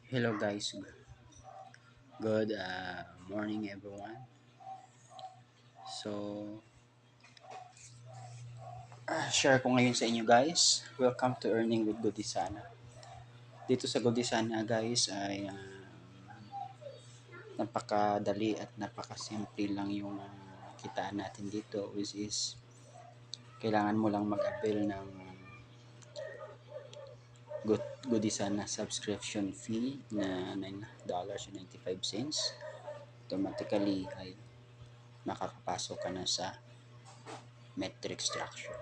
Hello guys, good morning everyone. So, share ko ngayon sa inyo guys. Welcome to Earning with Godisana. Dito sa Godisana guys ay napakadali at napakasimple lang yung kitaan natin dito, which is kailangan mo lang mag-avail ng Godisana subscription fee na $9.95. Automatically ay makakapasok ka na sa metric structure.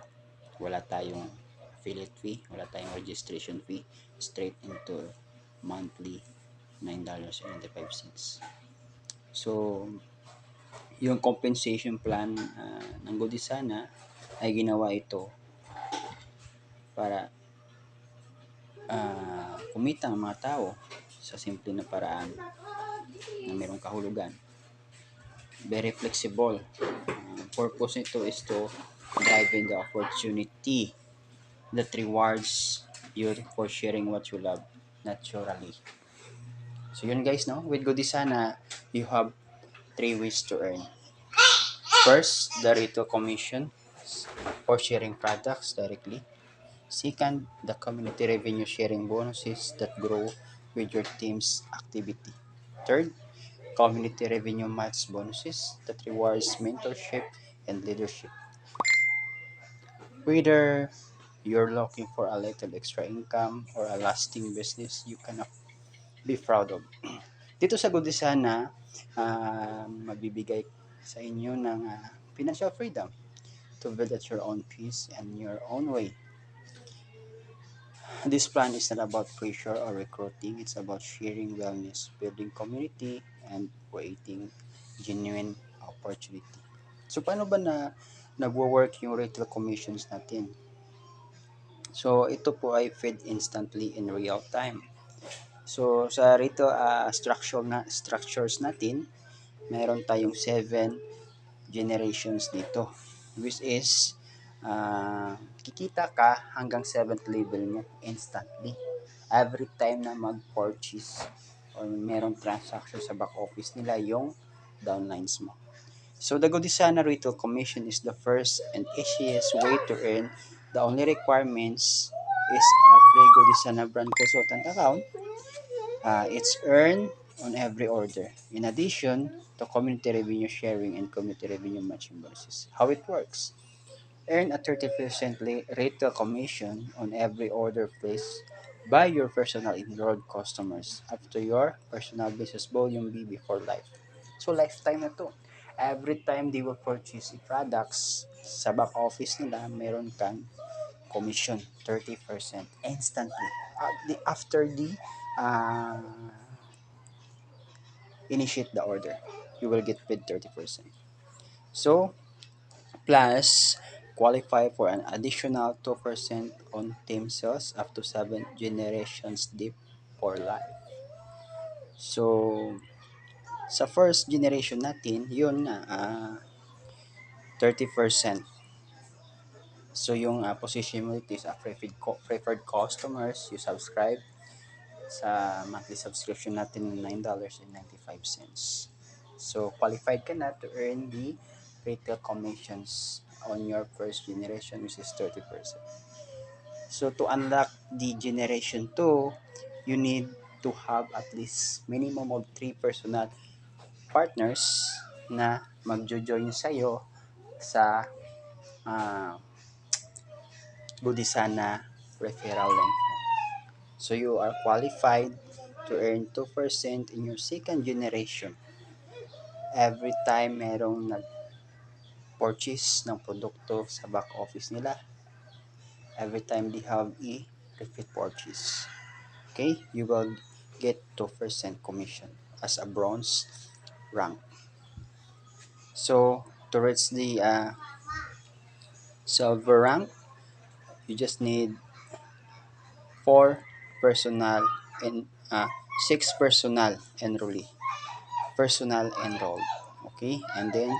Wala tayong affiliate fee, wala tayong registration fee, straight into monthly $9.95. So, yung compensation plan ng Godisana ay ginawa ito para kumita ang mga tao sa simple na paraan na mayroong kahulugan. Very flexible. Purpose nito is to drive in the opportunity that rewards you for sharing what you love naturally. So yun guys, no? With Godisana, you have three ways to earn. First, the retail commission for sharing products directly. Second, the community revenue sharing bonuses that grow with your team's activity. Third, community revenue match bonuses that rewards mentorship and leadership. Whether you're looking for a little extra income or a lasting business you can be proud of. Dito sa Godisana, magbibigay sa inyo ng financial freedom to build at your own pace and your own way. This plan is not about pressure or recruiting. It's about sharing wellness, building community, and creating genuine opportunity. So, paano ba na nagwo-work yung retail commissions natin? So, ito po ay fed instantly in real time. So, sa retail structures natin, meron tayong 7 generations dito, which is kikita ka hanggang 7th level mo instantly every time na mag-purchase or merong transaction sa back office nila yung downlines mo. So the Godisana Retail Commission is the first and easiest way to earn. The only requirements is a pre-Godisana brand consultant account. It's earned on every order. In addition to community revenue sharing and community revenue matching bonuses. How it works? Earn a 30% retail commission on every order placed by your personal enrolled customers up to your personal business volume B before life. So lifetime na to. Every time they will purchase products sa back office nila, meron kang commission 30% instantly. After the uh, initiate the order, you will get paid 30%. So, plus qualify for an additional 2% on team sales up to 7 generations deep for life. So, sa first generation natin, yun na 30%. So, yung position mo is a preferred customers, you subscribe sa monthly subscription natin ng $9.95. So, qualified ka na to earn the retail commissions on your first generation, which is 30%. So, to unlock the generation 2, you need to have at least minimum of 3 personal partners na magjo-join sa'yo sa Budisana referral link. So, you are qualified to earn 2% in your second generation every time merong nag-purchase ng produkto sa back office nila, every time they have a repeat purchase. Okay, you will get 2% commission as a bronze rank. So, to reach the silver rank, you just need 4 personal and 6 personal enrolled. Okay, and then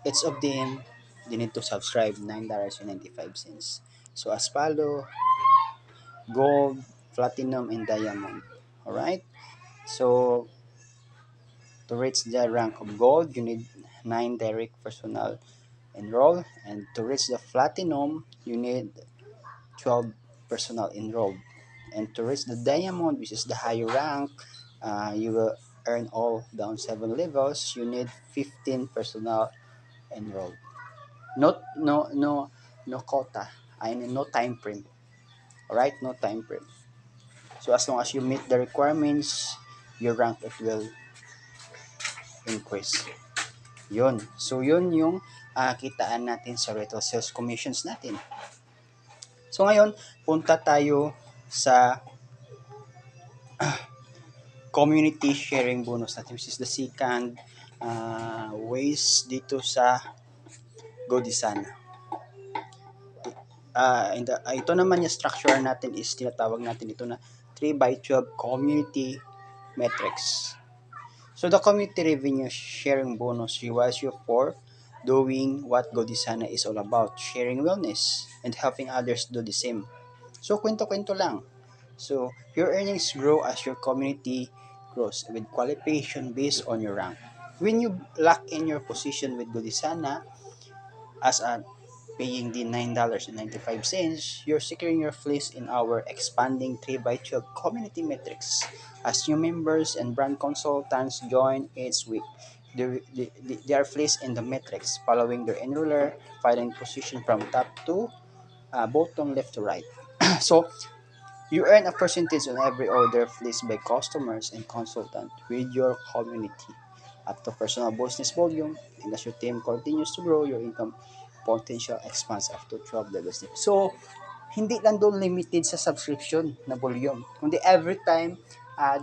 each of them, they need to subscribe $9.95. So as follow: gold, platinum, and diamond. Alright? So, to reach the rank of gold, you need 9 direct personnel enroll, and to reach the platinum, you need 12 personnel enrolled. And to reach the diamond, which is the higher rank, you will earn all down 7 levels. You need 15 personnel enrolled. No quota. I mean no time frame. Alright, no time frame. So as long as you meet the requirements, your rank it will increase. Yun. So yun yung kitaan natin sa retail sales commissions natin. So ngayon, punta tayo sa community sharing bonus natin, which is the second ways dito sa Godisana. Ito naman yung structure natin is tinatawag natin ito na 3x12 community metrics. So the community revenue sharing bonus rewards you for doing what Godisana is all about, sharing wellness and helping others do the same. So kwento-kwento lang. So your earnings grow as your community grows with qualification based on your rank. When you lock in your position with Godisana as a paying the $9.95, you're securing your place in our expanding 3x12 community metrics. As new members and brand consultants join each week, they are placed in the metrics following their enroller, filing position from top to bottom left to right. So, you earn a percentage on every order placed by customers and consultants with your community. Up to personal business volume, and as your team continues to grow, your income potential expands up to 12 levels. So, hindi lang doon limited sa subscription na volume. Kundi every time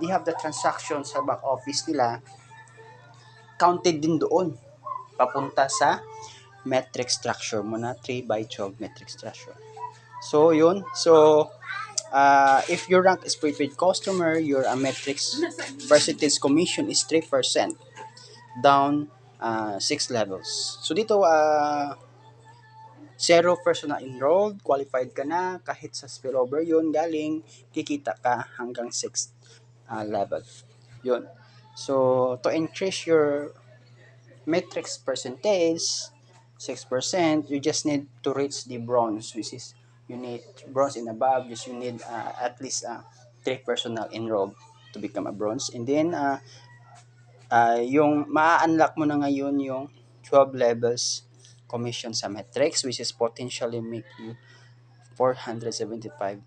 they have the transaction sa back office nila, counted din doon. Papunta sa metric structure mo na 3 by 12 metric structure. So, yun. So, if your rank is prepaid customer, your metrics percentage commission is 3%, down 6 levels. So, dito, zero person na enrolled, qualified ka na, kahit sa spillover yun galing, kikita ka hanggang 6th level. Yun. So, to increase your metrics percentage, 6%, you just need to reach the bronze, which is, you need bronze and above, just you need at least 3 personnel enrolled to become a bronze. And then, yung ma-unlock mo na ngayon yung 12 levels commission sa metrics, which is potentially make you $475,000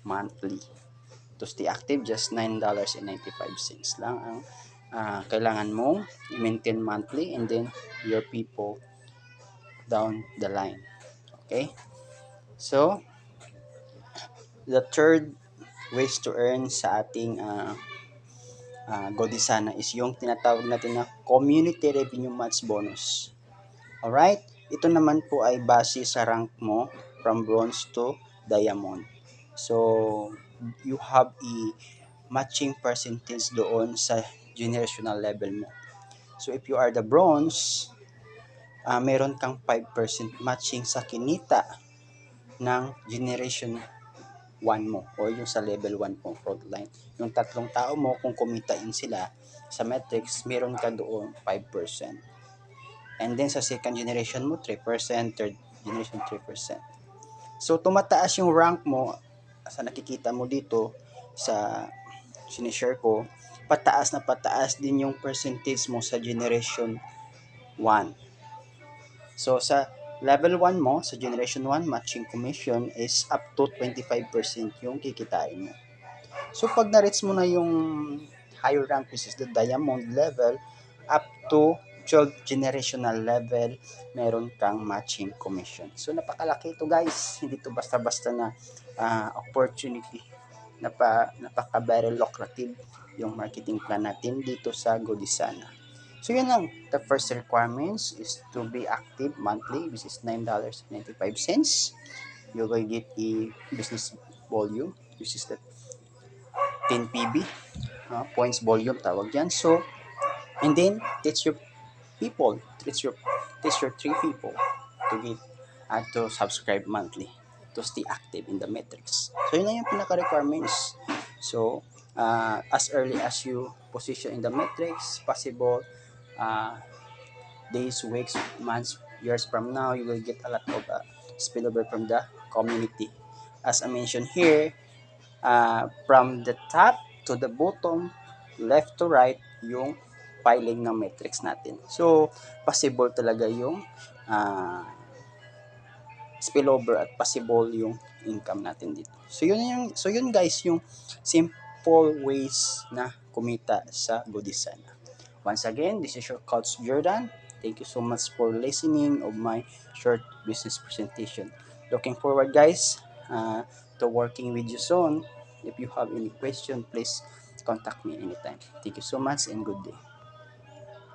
monthly. To stay active, just $9.95 lang ang kailangan mong i-maintain monthly, and then your people down the line. Okay? So, the third ways to earn sa ating Godisana is yung tinatawag natin na community revenue match bonus. Alright? Ito naman po ay base sa rank mo from bronze to diamond. So, you have a matching percentage doon sa generational level mo. So, if you are the bronze, meron kang 5% matching sa kinita ng generation 1 mo or yung sa level 1 mo frontline. Yung tatlong tao mo, kung kumitain sila sa metrics, meron ka doon 5%. And then sa second generation mo, 3%, third generation 3%. So tumataas yung rank mo, sa nakikita mo dito sa sinishare ko, pataas na pataas din yung percentage mo sa generation 1. So sa level 1 mo, sa generation 1, matching commission is up to 25% yung kikitain mo. So pag na-reach mo na yung higher rank, which is the diamond level, up to 12 generational level, meron kang matching commission. So napakalaki ito guys, hindi to basta-basta na opportunity. Napaka-very lucrative yung marketing plan natin dito sa Godisana. So yun lang, the first requirements is to be active monthly, which is $9.95. You will get a business volume, which is the 10 PB, points volume tawag yan. So, and then teach your people, teach your 3 people to get to subscribe monthly to stay active in the metrics. So, yun lang yung pinaka-requirements So, as early as you position in the metrics, possible uh, days, weeks, months, years from now, you will get a lot of spillover from the community. As I mentioned here, from the top to the bottom, left to right, yung filing ng metrics natin. So, possible talaga yung uh, spillover at possible yung income natin dito. So yun guys yung simple ways na kumita sa Budisana. Once again, this is your coach Jordan. Thank you so much for listening of my short business presentation. Looking forward guys to working with you soon. If you have any question, please contact me anytime. Thank you so much and good day.